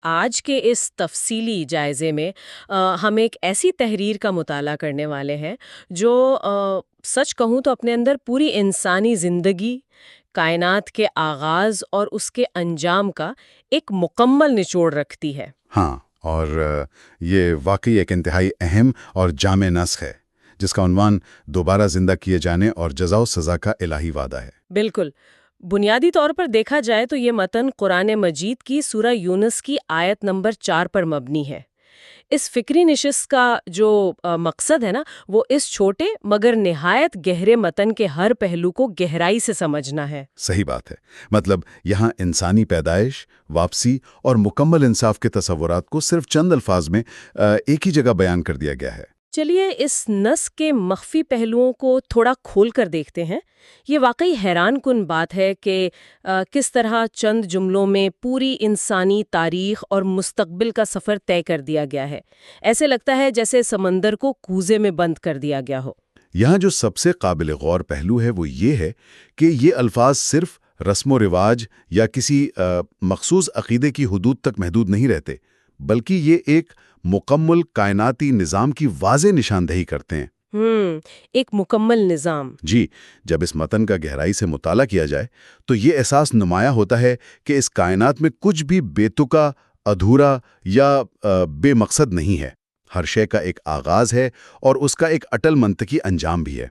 آج کے اس تفصیلی جائزے میں ہم ایک ایسی تحریر کا مطالعہ کرنے والے ہیں جو سچ کہوں تو اپنے اندر پوری انسانی زندگی، کائنات کے آغاز اور اس کے انجام کا ایک مکمل نچوڑ رکھتی ہے۔ ہاں، اور یہ واقعی ایک انتہائی اہم اور جامع نسخ ہے جس کا عنوان دوبارہ زندہ کیے جانے اور جزا و سزا کا الہی وعدہ ہے۔ بالکل۔ بنیادی طور پر دیکھا جائے تو یہ متن قرآن مجید کی سورہ یونس کی آیت نمبر 4 پر مبنی ہے۔ اس فکری نشست کا جو مقصد ہے نا، وہ اس چھوٹے مگر نہایت گہرے متن کے ہر پہلو کو گہرائی سے سمجھنا ہے۔ صحیح بات ہے، مطلب یہاں انسانی پیدائش، واپسی اور مکمل انصاف کے تصورات کو صرف چند الفاظ میں ایک ہی جگہ بیان کر دیا گیا ہے۔ چلیے اس نس کے مخفی پہلوؤں کو تھوڑا کھول کر دیکھتے ہیں۔ یہ واقعی حیران کن بات ہے کہ کس طرح چند جملوں میں پوری انسانی تاریخ اور مستقبل کا سفر طے کر دیا گیا ہے۔ ایسے لگتا ہے جیسے سمندر کو کوزے میں بند کر دیا گیا ہو۔ یہاں جو سب سے قابل غور پہلو ہے وہ یہ ہے کہ یہ الفاظ صرف رسم و رواج یا کسی مخصوص عقیدے کی حدود تک محدود نہیں رہتے، بلکہ یہ ایک مکمل کائناتی نظام کی واضح نشاندہی کرتے ہیں۔ ایک مکمل نظام۔ جی، جب اس متن کا گہرائی سے مطالعہ کیا جائے تو یہ احساس نمایاں ہوتا ہے کہ اس کائنات میں کچھ بھی بے تکا، ادھورا یا بے مقصد نہیں ہے۔ ہر شے کا ایک آغاز ہے اور اس کا ایک اٹل منطقی انجام بھی ہے۔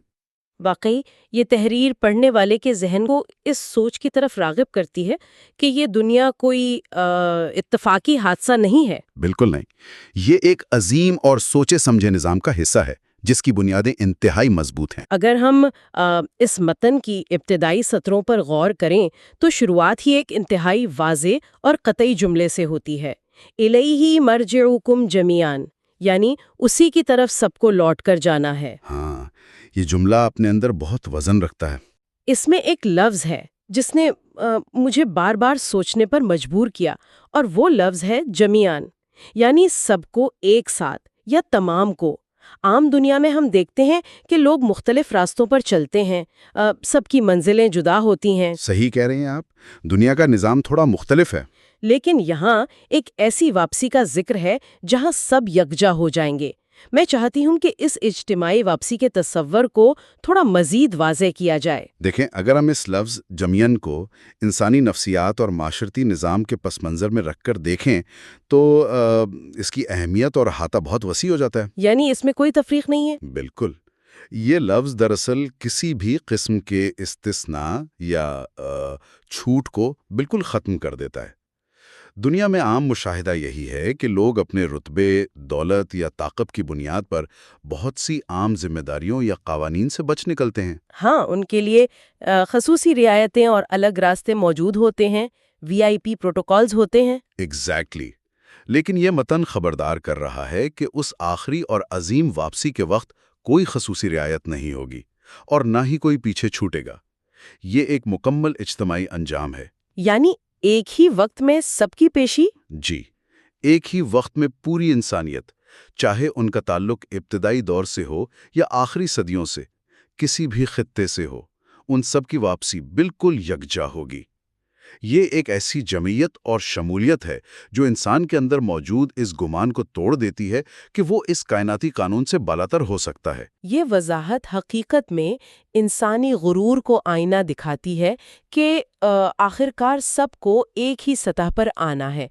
واقعی یہ تحریر پڑھنے والے کے ذہن کو اس سوچ کی طرف راغب کرتی ہے کہ یہ دنیا کوئی اتفاقی حادثہ نہیں ہے۔ بالکل نہیں، یہ ایک عظیم اور سوچے سمجھے نظام کا حصہ ہے جس کی بنیادیں انتہائی مضبوط ہیں۔ اگر ہم اس متن کی ابتدائی سطروں پر غور کریں تو شروعات ہی ایک انتہائی واضح اور قطعی جملے سے ہوتی ہے۔ الیہ مرجعکم جمیعا، یعنی اسی کی طرف سب کو لوٹ کر جانا ہے۔ ہاں، یہ جملہ اپنے اندر بہت وزن رکھتا ہے۔ اس میں ایک لفظ ہے جس نے مجھے بار بار سوچنے پر مجبور کیا، اور وہ لفظ ہے جمیعاً، یعنی سب کو ایک ساتھ یا تمام کو۔ عام دنیا میں ہم دیکھتے ہیں کہ لوگ مختلف راستوں پر چلتے ہیں، سب کی منزلیں جدا ہوتی ہیں۔ صحیح کہہ رہے ہیں آپ، دنیا کا نظام تھوڑا مختلف ہے۔ لیکن یہاں ایک ایسی واپسی کا ذکر ہے جہاں سب یکجا ہو جائیں گے۔ میں چاہتی ہوں کہ اس اجتماعی واپسی کے تصور کو تھوڑا مزید واضح کیا جائے۔ دیکھیں، اگر ہم اس لفظ جمعین کو انسانی نفسیات اور معاشرتی نظام کے پس منظر میں رکھ کر دیکھیں تو اس کی اہمیت اور احاطہ بہت وسیع ہو جاتا ہے۔ یعنی اس میں کوئی تفریق نہیں ہے؟ بالکل، یہ لفظ دراصل کسی بھی قسم کے استثناء یا چھوٹ کو بالکل ختم کر دیتا ہے۔ دنیا میں عام مشاہدہ یہی ہے کہ لوگ اپنے رتبے، دولت یا طاقت کی بنیاد پر بہت سی عام ذمہ داریوں یا قوانین سے بچ نکلتے ہیں۔ ہاں، ان کے لیے خصوصی رعایتیں اور الگ راستے موجود ہوتے ہیں، وی آئی پی پروٹوکالز ہوتے ہیں۔ ایگزیکٹلی۔ لیکن یہ متن خبردار کر رہا ہے کہ اس آخری اور عظیم واپسی کے وقت کوئی خصوصی رعایت نہیں ہوگی اور نہ ہی کوئی پیچھے چھوٹے گا۔ یہ ایک مکمل اجتماعی انجام ہے۔ یعنی ایک ہی وقت میں سب کی پیشی؟ جی، ایک ہی وقت میں پوری انسانیت، چاہے ان کا تعلق ابتدائی دور سے ہو یا آخری صدیوں سے، کسی بھی خطے سے ہو، ان سب کی واپسی بالکل یکجا ہوگی۔ یہ ایک ایسی جمعیت اور شمولیت ہے جو انسان کے اندر موجود اس گمان کو توڑ دیتی ہے کہ وہ اس کائناتی قانون سے بالاتر ہو سکتا ہے۔ یہ وضاحت حقیقت میں انسانی غرور کو آئینہ دکھاتی ہے کہ آخرکار سب کو ایک ہی سطح پر آنا ہے۔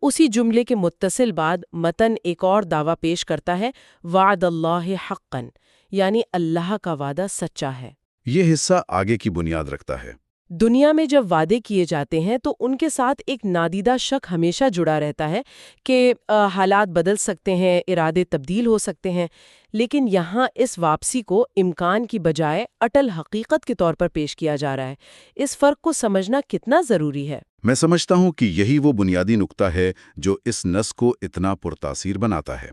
اسی جملے کے متصل بعد متن ایک اور دعویٰ پیش کرتا ہے، وعد اللہ حقاً، یعنی اللہ کا وعدہ سچا ہے۔ یہ حصہ آگے کی بنیاد رکھتا ہے۔ دنیا میں جب وعدے کیے جاتے ہیں تو ان کے ساتھ ایک نادیدہ شک ہمیشہ جڑا رہتا ہے کہ حالات بدل سکتے ہیں، ارادے تبدیل ہو سکتے ہیں، لیکن یہاں اس واپسی کو امکان کی بجائے اٹل حقیقت کے طور پر پیش کیا جا رہا ہے۔ اس فرق کو سمجھنا کتنا ضروری ہے؟ میں سمجھتا ہوں کہ یہی وہ بنیادی نقطہ ہے جو اس نص کو اتنا پرتاثیر بناتا ہے۔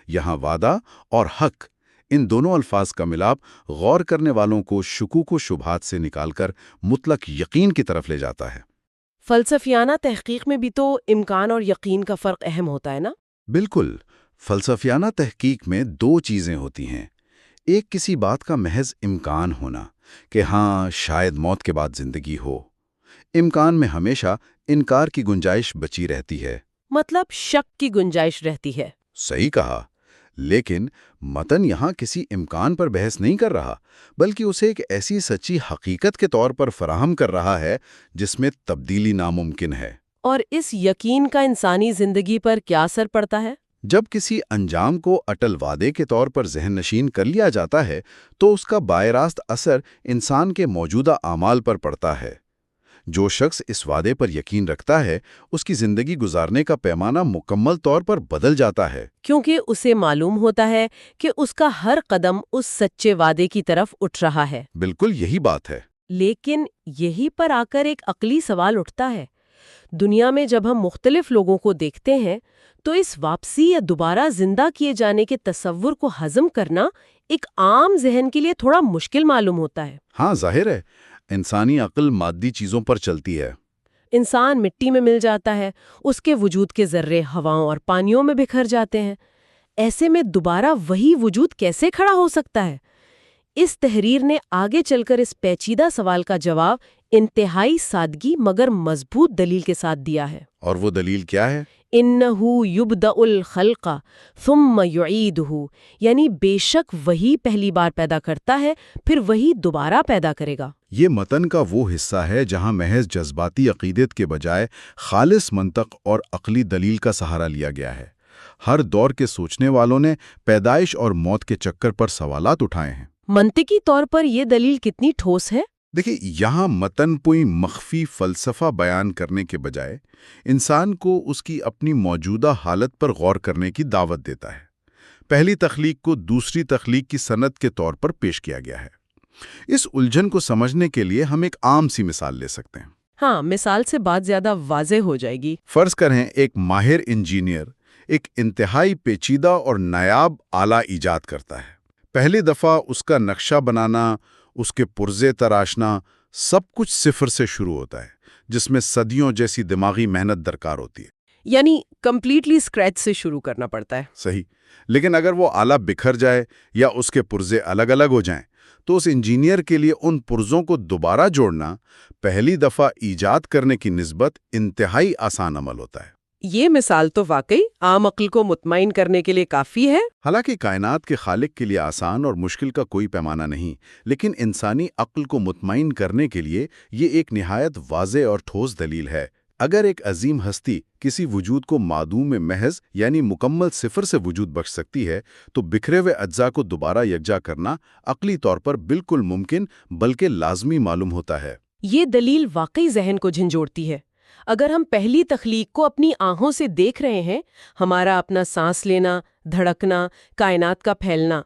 یہاں وعدہ اور حق، ان دونوں الفاظ کا ملاپ غور کرنے والوں کو شکوک و شبہات سے نکال کر مطلق یقین کی طرف لے جاتا ہے۔ فلسفیانہ تحقیق میں بھی تو امکان اور یقین کا فرق اہم ہوتا ہے نا؟ بالکل، فلسفیانہ تحقیق میں دو چیزیں ہوتی ہیں۔ ایک کسی بات کا محض امکان ہونا کہ ہاں شاید موت کے بعد زندگی ہو۔ امکان میں ہمیشہ انکار کی گنجائش بچی رہتی ہے۔ مطلب شک کی گنجائش رہتی ہے۔ صحیح کہا، لیکن متن یہاں کسی امکان پر بحث نہیں کر رہا، بلکہ اسے ایک ایسی سچی حقیقت کے طور پر فراہم کر رہا ہے جس میں تبدیلی ناممکن ہے۔ اور اس یقین کا انسانی زندگی پر کیا اثر پڑتا ہے؟ جب کسی انجام کو اٹل وعدے کے طور پر ذہن نشین کر لیا جاتا ہے تو اس کا براہ راست اثر انسان کے موجودہ اعمال پر پڑتا ہے۔ جو شخص اس وعدے پر یقین رکھتا ہے اس کی زندگی گزارنے کا پیمانہ مکمل طور پر بدل جاتا ہے، کیونکہ اسے معلوم ہوتا ہے کہ اس کا ہر قدم اس سچے وعدے کی طرف اٹھ رہا ہے۔ بالکل یہی بات ہے۔ لیکن یہی پر آ کر ایک عقلی سوال اٹھتا ہے۔ دنیا میں جب ہم مختلف لوگوں کو دیکھتے ہیں تو اس واپسی یا دوبارہ زندہ کیے جانے کے تصور کو ہضم کرنا ایک عام ذہن کے لیے تھوڑا مشکل معلوم ہوتا ہے۔ ہاں، ظاہر ہے، انسانی عقل مادی چیزوں پر چلتی ہے۔ انسان مٹی میں مل جاتا ہے، اس کے وجود کے ذرے ہواؤں اور پانیوں میں بکھر جاتے ہیں۔ ایسے میں دوبارہ وہی وجود کیسے کھڑا ہو سکتا ہے؟ اس تحریر نے آگے چل کر اس پیچیدہ سوال کا جواب انتہائی سادگی مگر مضبوط دلیل کے ساتھ دیا ہے۔ اور وہ دلیل کیا ہے؟ اِنَّهُ يُبْدَأُ الْخَلْقَ ثُمَّ يُعِيدُهُ، یعنی بے شک وہی پہلی بار پیدا کرتا ہے پھر وہی دوبارہ پیدا کرے گا۔ یہ متن کا وہ حصہ ہے جہاں محض جذباتی عقیدت کے بجائے خالص منطق اور عقلی دلیل کا سہارا لیا گیا ہے۔ ہر دور کے سوچنے والوں نے پیدائش اور موت کے چکر پر سوالات اٹھائے ہیں۔ منطقی طور پر یہ دلیل کتنی ٹھوس ہے؟ دیکھیں، یہاں متن کوئی مخفی فلسفہ بیان کرنے کے بجائے انسان کو اس کی اپنی موجودہ حالت پر غور کرنے کی دعوت دیتا ہے۔ پہلی تخلیق کو دوسری تخلیق کی صنعت کے طور پر پیش کیا گیا ہے۔ اس الجھن کو سمجھنے کے لیے ہم ایک عام سی مثال لے سکتے ہیں۔ ہاں، مثال سے بات زیادہ واضح ہو جائے گی۔ فرض کریں ایک ماہر انجینئر ایک انتہائی پیچیدہ اور نایاب آلہ ایجاد کرتا ہے۔ پہلی دفعہ اس کا نقشہ بنانا، اس کے پرزے تراشنا، سب کچھ صفر سے شروع ہوتا ہے، جس میں صدیوں جیسی دماغی محنت درکار ہوتی ہے۔ یعنی کمپلیٹلی اسکریچ سے شروع کرنا پڑتا ہے۔ صحیح، لیکن اگر وہ آلہ بکھر جائے یا اس کے پرزے الگ الگ ہو جائیں تو اس انجینئر کے لیے ان پرزوں کو دوبارہ جوڑنا پہلی دفعہ ایجاد کرنے کی نسبت انتہائی آسان عمل ہوتا ہے۔ یہ مثال تو واقعی عام عقل کو مطمئن کرنے کے لیے کافی ہے۔ حالانکہ کائنات کے خالق کے لیے آسان اور مشکل کا کوئی پیمانہ نہیں، لیکن انسانی عقل کو مطمئن کرنے کے لیے یہ ایک نہایت واضح اور ٹھوس دلیل ہے۔ اگر ایک عظیم ہستی کسی وجود کو معدوم میں محض یعنی مکمل صفر سے وجود بخش سکتی ہے تو بکھرے ہوئے اجزاء کو دوبارہ یکجا کرنا عقلی طور پر بالکل ممکن بلکہ لازمی معلوم ہوتا ہے۔ یہ دلیل واقعی ذہن کو جھنجھوڑتی ہے۔ اگر ہم پہلی تخلیق کو اپنی آنکھوں سے دیکھ رہے ہیں، ہمارا اپنا سانس لینا، دھڑکنا، کائنات کا پھیلنا،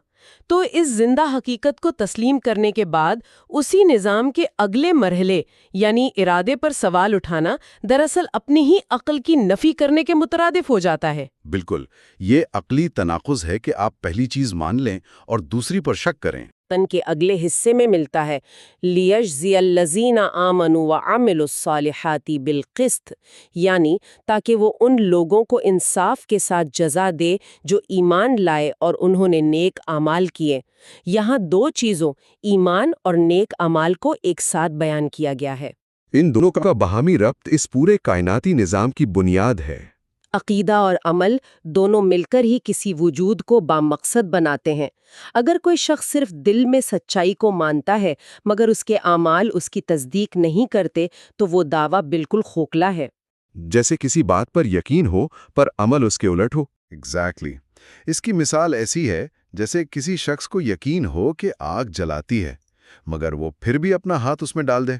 تو اس زندہ حقیقت کو تسلیم کرنے کے بعد اسی نظام کے اگلے مرحلے یعنی ارادے پر سوال اٹھانا دراصل اپنی ہی عقل کی نفی کرنے کے مترادف ہو جاتا ہے۔ بالکل، یہ عقلی تناقض ہے کہ آپ پہلی چیز مان لیں اور دوسری پر شک کریں۔ تن کے اگلے حصے میں ملتا ہے لِيَجْزِيَ الَّذِينَ آمَنُوا وَعَمِلُوا الصَّالِحَاتِ بِالْقِسْطِ، یعنی تاکہ وہ ان لوگوں کو انصاف کے ساتھ جزا دے جو ایمان لائے اور انہوں نے نیک اعمال کیے۔ یہاں دو چیزوں ایمان اور نیک اعمال کو ایک ساتھ بیان کیا گیا ہے۔ ان دونوں کا باہمی ربط اس پورے کائناتی نظام کی بنیاد ہے۔ عقیدہ اور عمل دونوں مل کر ہی کسی وجود کو بامقصد بناتے ہیں۔ اگر کوئی شخص صرف دل میں سچائی کو مانتا ہے مگر اس کے اعمال اس کی تصدیق نہیں کرتے تو وہ دعویٰ بالکل کھوکھلا ہے۔ جیسے کسی بات پر یقین ہو پر عمل اس کے الٹ ہو۔ ایگزیکٹلی۔ اس کی مثال ایسی ہے جیسے کسی شخص کو یقین ہو کہ آگ جلاتی ہے مگر وہ پھر بھی اپنا ہاتھ اس میں ڈال دے۔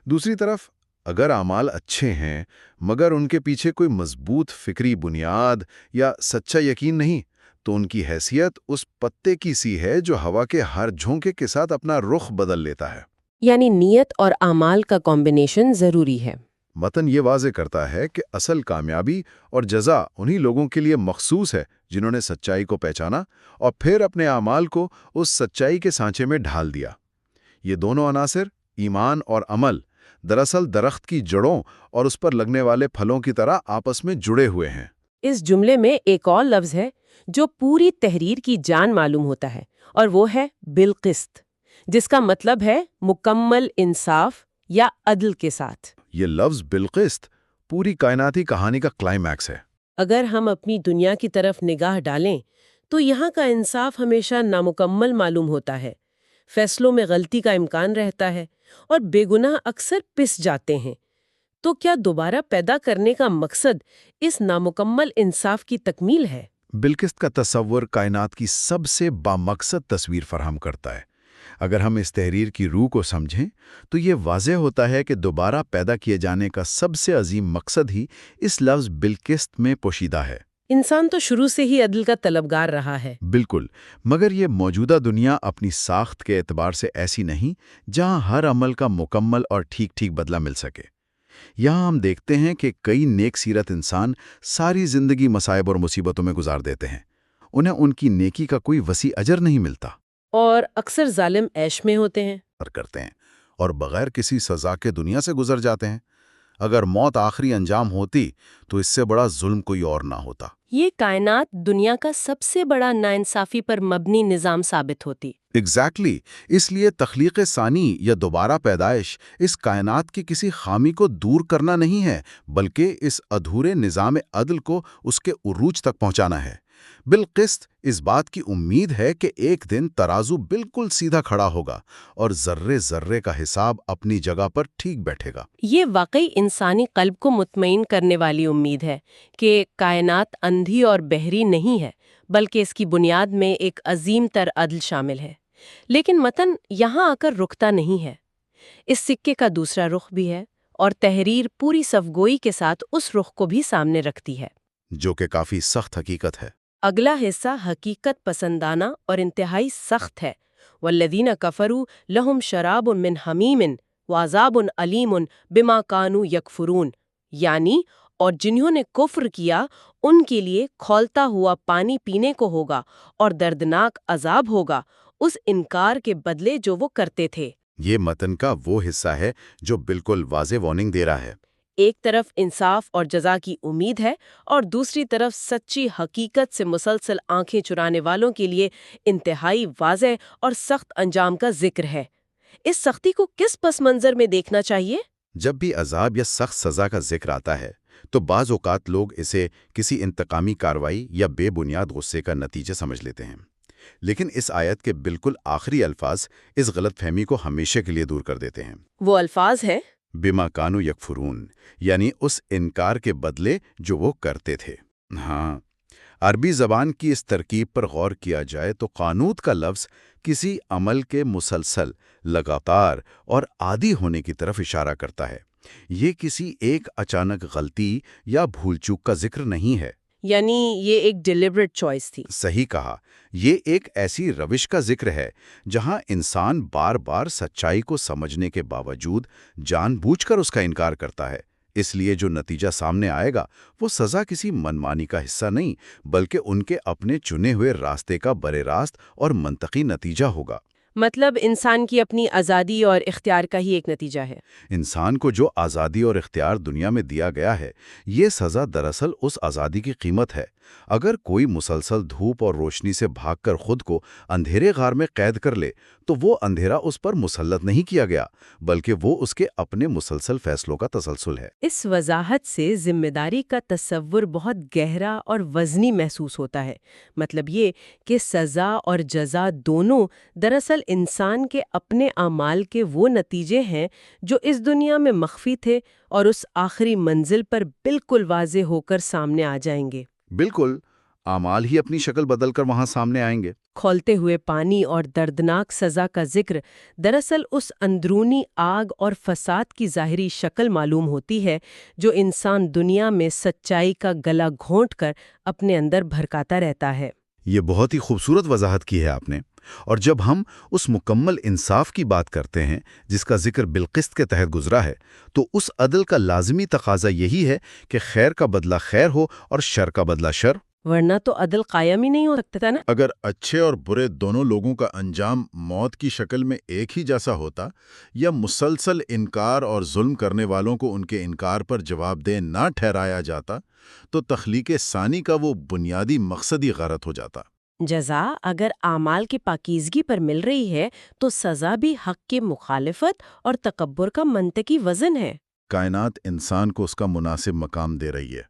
دوسری طرف اگر اعمال اچھے ہیں مگر ان کے پیچھے کوئی مضبوط فکری بنیاد یا سچا یقین نہیں تو ان کی حیثیت اس پتے کی سی ہے جو ہوا کے ہر جھونکے کے ساتھ اپنا رخ بدل لیتا ہے۔ یعنی نیت اور اعمال کا کمبینیشن ضروری ہے۔ متن یہ واضح کرتا ہے کہ اصل کامیابی اور جزا انہی لوگوں کے لیے مخصوص ہے جنہوں نے سچائی کو پہچانا اور پھر اپنے اعمال کو اس سچائی کے سانچے میں ڈھال دیا۔ یہ دونوں عناصر ایمان اور عمل دراصل درخت کی جڑوں اور اس پر لگنے والے پھلوں کی طرح آپس میں جڑے ہوئے ہیں۔ اس جملے میں ایک اور لفظ ہے جو پوری تحریر کی جان معلوم ہوتا ہے اور وہ ہے بالقسط، جس کا مطلب ہے مکمل انصاف یا عدل کے ساتھ۔ یہ لفظ بالقسط پوری کائناتی کہانی کا کلائمیکس ہے۔ اگر ہم اپنی دنیا کی طرف نگاہ ڈالیں تو یہاں کا انصاف ہمیشہ نامکمل معلوم ہوتا ہے، فیصلوں میں غلطی کا امکان رہتا ہے اور بے گناہ اکثر پس جاتے ہیں۔ تو کیا دوبارہ پیدا کرنے کا مقصد اس نامکمل انصاف کی تکمیل ہے؟ بالقسط کا تصور کائنات کی سب سے بامقصد تصویر فراہم کرتا ہے۔ اگر ہم اس تحریر کی روح کو سمجھیں تو یہ واضح ہوتا ہے کہ دوبارہ پیدا کیے جانے کا سب سے عظیم مقصد ہی اس لفظ بالقسط میں پوشیدہ ہے۔ انسان تو شروع سے ہی عدل کا طلبگار رہا ہے۔ بالکل، مگر یہ موجودہ دنیا اپنی ساخت کے اعتبار سے ایسی نہیں جہاں ہر عمل کا مکمل اور ٹھیک ٹھیک بدلہ مل سکے۔ یہاں ہم دیکھتے ہیں کہ کئی نیک سیرت انسان ساری زندگی مصائب اور مصیبتوں میں گزار دیتے ہیں، انہیں ان کی نیکی کا کوئی وسیع اجر نہیں ملتا، اور اکثر ظالم عیش میں ہوتے ہیں کرتے ہیں اور بغیر کسی سزا کے دنیا سے گزر جاتے ہیں۔ اگر موت آخری انجام ہوتی تو اس سے بڑا ظلم کوئی اور نہ ہوتا۔ یہ کائنات دنیا کا سب سے بڑا ناانصافی پر مبنی نظام ثابت ہوتی۔ ایگزیکٹلی، اس لیے تخلیق ثانی یا دوبارہ پیدائش اس کائنات کی کسی خامی کو دور کرنا نہیں ہے، بلکہ اس ادھورے نظام عدل کو اس کے عروج تک پہنچانا ہے۔ بالقسط اس بات کی امید ہے کہ ایک دن ترازو بالکل سیدھا کھڑا ہوگا اور ذرے ذرے کا حساب اپنی جگہ پر ٹھیک بیٹھے گا۔ یہ واقعی انسانی قلب کو مطمئن کرنے والی امید ہے کہ کائنات اندھی اور بحری نہیں ہے، بلکہ اس کی بنیاد میں ایک عظیم تر عدل شامل ہے۔ لیکن متن یہاں آ کر رکتا نہیں ہے، اس سکے کا دوسرا رخ بھی ہے، اور تحریر پوری صفگوئی کے ساتھ اس رخ کو بھی سامنے رکھتی ہے، جو کہ کافی سخت حقیقت ہے۔ اگلا حصہ حقیقت پسندانہ اور انتہائی سخت ہے۔ والذین کفروا لہم شراب من حمیم وعذاب علیم بما کانوا یکفرون، یعنی اور جنہوں نے کفر کیا ان کے لیے کھولتا ہوا پانی پینے کو ہوگا اور دردناک عذاب ہوگا اس انکار کے بدلے جو وہ کرتے تھے۔ یہ متن کا وہ حصہ ہے جو بالکل واضح وارننگ دے رہا ہے۔ ایک طرف انصاف اور جزا کی امید ہے اور دوسری طرف سچی حقیقت سے مسلسل آنکھیں چرانے والوں کے لیے انتہائی واضح اور سخت انجام کا ذکر ہے۔ اس سختی کو کس پس منظر میں دیکھنا چاہیے؟ جب بھی عذاب یا سخت سزا کا ذکر آتا ہے تو بعض اوقات لوگ اسے کسی انتقامی کارروائی یا بے بنیاد غصے کا نتیجہ سمجھ لیتے ہیں، لیکن اس آیت کے بالکل آخری الفاظ اس غلط فہمی کو ہمیشہ کے لیے دور کر دیتے ہیں۔ وہ الفاظ ہیں بما کانوا یکفرون، یعنی اس انکار کے بدلے جو وہ کرتے تھے۔ ہاں، عربی زبان کی اس ترکیب پر غور کیا جائے تو قانوت کا لفظ کسی عمل کے مسلسل، لگاتار اور عادی ہونے کی طرف اشارہ کرتا ہے۔ یہ کسی ایک اچانک غلطی یا بھول چوک کا ذکر نہیں ہے۔ یعنی یہ ایک ڈیلیبریٹ چوائس تھی۔ صحیح کہا، یہ ایک ایسی روش کا ذکر ہے جہاں انسان بار بار سچائی کو سمجھنے کے باوجود جان بوجھ کر اس کا انکار کرتا ہے۔ اس لیے جو نتیجہ سامنے آئے گا وہ سزا کسی منمانی کا حصہ نہیں، بلکہ ان کے اپنے چنے ہوئے راستے کا برے راست اور منطقی نتیجہ ہوگا۔ مطلب انسان کی اپنی آزادی اور اختیار کا ہی ایک نتیجہ ہے۔ انسان کو جو آزادی اور اختیار دنیا میں دیا گیا ہے، یہ سزا دراصل اس آزادی کی قیمت ہے۔ اگر کوئی مسلسل دھوپ اور روشنی سے بھاگ کر خود کو اندھیرے غار میں قید کر لے تو وہ اندھیرا اس پر مسلط نہیں کیا گیا، بلکہ وہ اس کے اپنے مسلسل فیصلوں کا تسلسل ہے۔ اس وضاحت سے ذمہ داری کا تصور بہت گہرا اور وزنی محسوس ہوتا ہے۔ مطلب یہ کہ سزا اور جزا دونوں دراصل انسان کے اپنے اعمال کے وہ نتیجے ہیں جو اس دنیا میں مخفی تھے اور اس آخری منزل پر بالکل واضح ہو کر سامنے آ جائیں گے۔ بالکل، اعمال ہی اپنی شکل بدل کر وہاں سامنے آئیں گے۔ کھولتے ہوئے پانی اور دردناک سزا کا ذکر دراصل اس اندرونی آگ اور فساد کی ظاہری شکل معلوم ہوتی ہے جو انسان دنیا میں سچائی کا گلا گھونٹ کر اپنے اندر بھرکاتا رہتا ہے۔ یہ بہت ہی خوبصورت وضاحت کی ہے آپ نے، اور جب ہم اس مکمل انصاف کی بات کرتے ہیں جس کا ذکر بالقسط کے تحت گزرا ہے، تو اس عدل کا لازمی تقاضا یہی ہے کہ خیر کا بدلہ خیر ہو اور شر کا بدلہ شر، ورنہ تو عدل قائم ہی نہیں ہو سکتا تھا نا۔ اگر اچھے اور برے دونوں لوگوں کا انجام موت کی شکل میں ایک ہی جیسا ہوتا، یا مسلسل انکار اور ظلم کرنے والوں کو ان کے انکار پر جواب دہ نہ ٹھہرایا جاتا، تو تخلیق ثانی کا وہ بنیادی مقصد ہی غلط ہو جاتا۔ جزا اگر اعمال کی پاکیزگی پر مل رہی ہے تو سزا بھی حق کی مخالفت اور تکبر کا منطقی وزن ہے۔ کائنات انسان کو اس کا مناسب مقام دے رہی ہے۔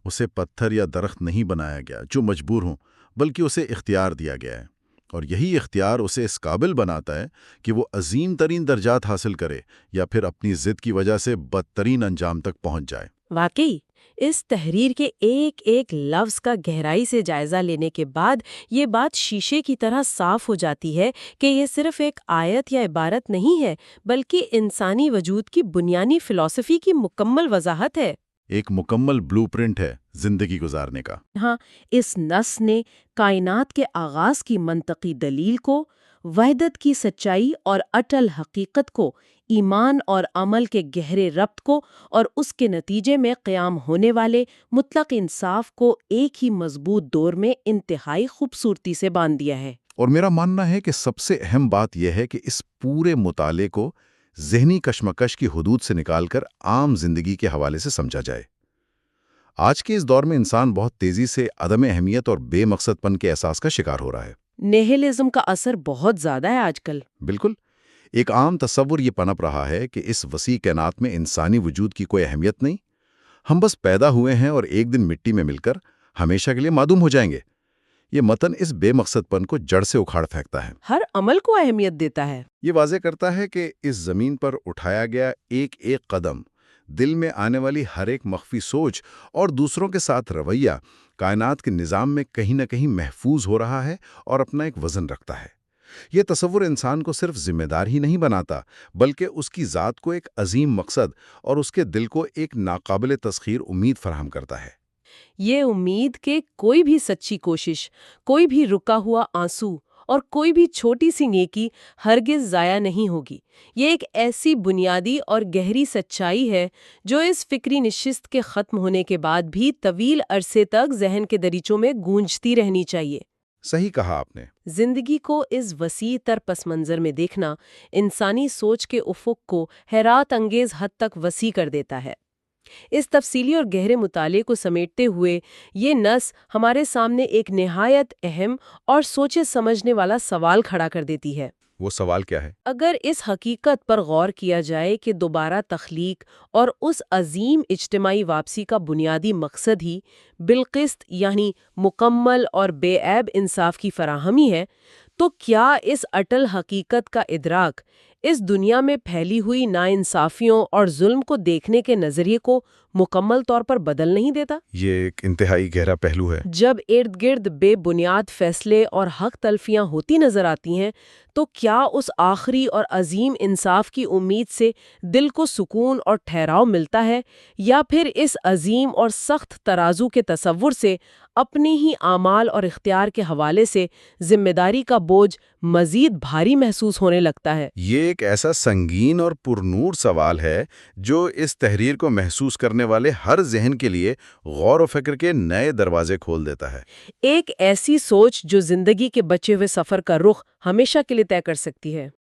اسے پتھر یا درخت نہیں بنایا گیا جو مجبور ہوں، بلکہ اسے اختیار دیا گیا ہے، اور یہی اختیار اسے اس قابل بناتا ہے کہ وہ عظیم ترین درجات حاصل کرے یا پھر اپنی ضد کی وجہ سے بدترین انجام تک پہنچ جائے۔ واقعی اس تحریر کے ایک ایک لفظ کا گہرائی سے جائزہ لینے کے بعد یہ بات شیشے کی طرح صاف ہو جاتی ہے کہ یہ صرف ایک آیت یا عبارت نہیں ہے، بلکہ انسانی وجود کی بنیادی فلسفی کی مکمل وضاحت ہے۔ ایک مکمل بلو پرنٹ ہے زندگی گزارنے کا۔ ہاں، اس نص نے کائنات کے آغاز کی منطقی دلیل کو، وحدت کی سچائی اور اٹل حقیقت کو، ایمان اور عمل کے گہرے ربط کو، اور اس کے نتیجے میں قیام ہونے والے مطلق انصاف کو ایک ہی مضبوط دور میں انتہائی خوبصورتی سے باندھ دیا ہے۔ اور میرا ماننا ہے کہ سب سے اہم بات یہ ہے کہ اس پورے مطالعے کو ذہنی کشمکش کی حدود سے نکال کر عام زندگی کے حوالے سے سمجھا جائے۔ آج کے اس دور میں انسان بہت تیزی سے عدم اہمیت اور بے مقصد پن کے احساس کا شکار ہو رہا ہے۔ نیہلزم کا اثر بہت زیادہ ہے آج کل۔ بالکل، ایک عام تصور یہ پنپ رہا ہے کہ اس وسیع کائنات میں انسانی وجود کی کوئی اہمیت نہیں، ہم بس پیدا ہوئے ہیں اور ایک دن مٹی میں مل کر ہمیشہ کے لیے معدوم ہو جائیں گے۔ یہ متن اس بے مقصد پن کو جڑ سے اکھاڑ پھینکتا ہے۔ ہر عمل کو اہمیت دیتا ہے۔ یہ واضح کرتا ہے کہ اس زمین پر اٹھایا گیا ایک ایک قدم، دل میں آنے والی ہر ایک مخفی سوچ اور دوسروں کے ساتھ رویہ کائنات کے نظام میں کہیں نہ کہیں محفوظ ہو رہا ہے اور اپنا ایک وزن رکھتا ہے۔ یہ تصور انسان کو صرف ذمہ دار ہی نہیں بناتا، بلکہ اس کی ذات کو ایک عظیم مقصد اور اس کے دل کو ایک ناقابل تسخیر امید فراہم کرتا ہے۔ یہ امید کہ کوئی بھی سچی کوشش، کوئی بھی رکا ہوا آنسو اور کوئی بھی چھوٹی سی نیکی ہرگز ضائع نہیں ہوگی، یہ ایک ایسی بنیادی اور گہری سچائی ہے جو اس فکری نشست کے ختم ہونے کے بعد بھی طویل عرصے تک ذہن کے دریچوں میں گونجتی رہنی چاہیے۔ صحیح کہا آپ نے۔ زندگی کو اس وسیع تر پس منظر میں دیکھنا انسانی سوچ کے افق کو حیرت انگیز حد تک وسیع کر دیتا ہے۔ اس تفصیلی اور گہرے مطالعے کو سمیٹتے ہوئے یہ نص ہمارے سامنے ایک نہایت اہم اور سوچے سمجھنے والا سوال کھڑا کر دیتی ہے۔ وہ سوال کیا ہے؟ اگر اس حقیقت پر غور کیا جائے کہ دوبارہ تخلیق اور اس عظیم اجتماعی واپسی کا بنیادی مقصد ہی بالقسط یعنی مکمل اور بے عیب انصاف کی فراہمی ہے، تو کیا اس اٹل حقیقت کا ادراک اس دنیا میں پھیلی ہوئی ناانصافیوں اور ظلم کو دیکھنے کے نظریے کو مکمل طور پر بدل نہیں دیتا؟ یہ ایک انتہائی گہرا پہلو ہے۔ جب ارد گرد بے بنیاد فیصلے اور حق تلفیاں ہوتی نظر آتی ہیں تو کیا اس آخری اور عظیم انصاف کی امید سے دل کو سکون اور ٹھہراؤ ملتا ہے، یا پھر اس عظیم اور سخت ترازو کے تصور سے اپنے ہی اعمال اور اختیار کے حوالے سے ذمہ داری کا بوجھ مزید بھاری محسوس ہونے لگتا ہے؟ یہ ایک ایسا سنگین اور پرنور سوال ہے جو اس تحریر کو محسوس کرنے والے ہر ذہن کے لیے غور و فکر کے نئے دروازے کھول دیتا ہے۔ ایک ایسی سوچ جو زندگی کے بچے ہوئے سفر کا رخ ہمیشہ کے لیے طے کر سکتی ہے۔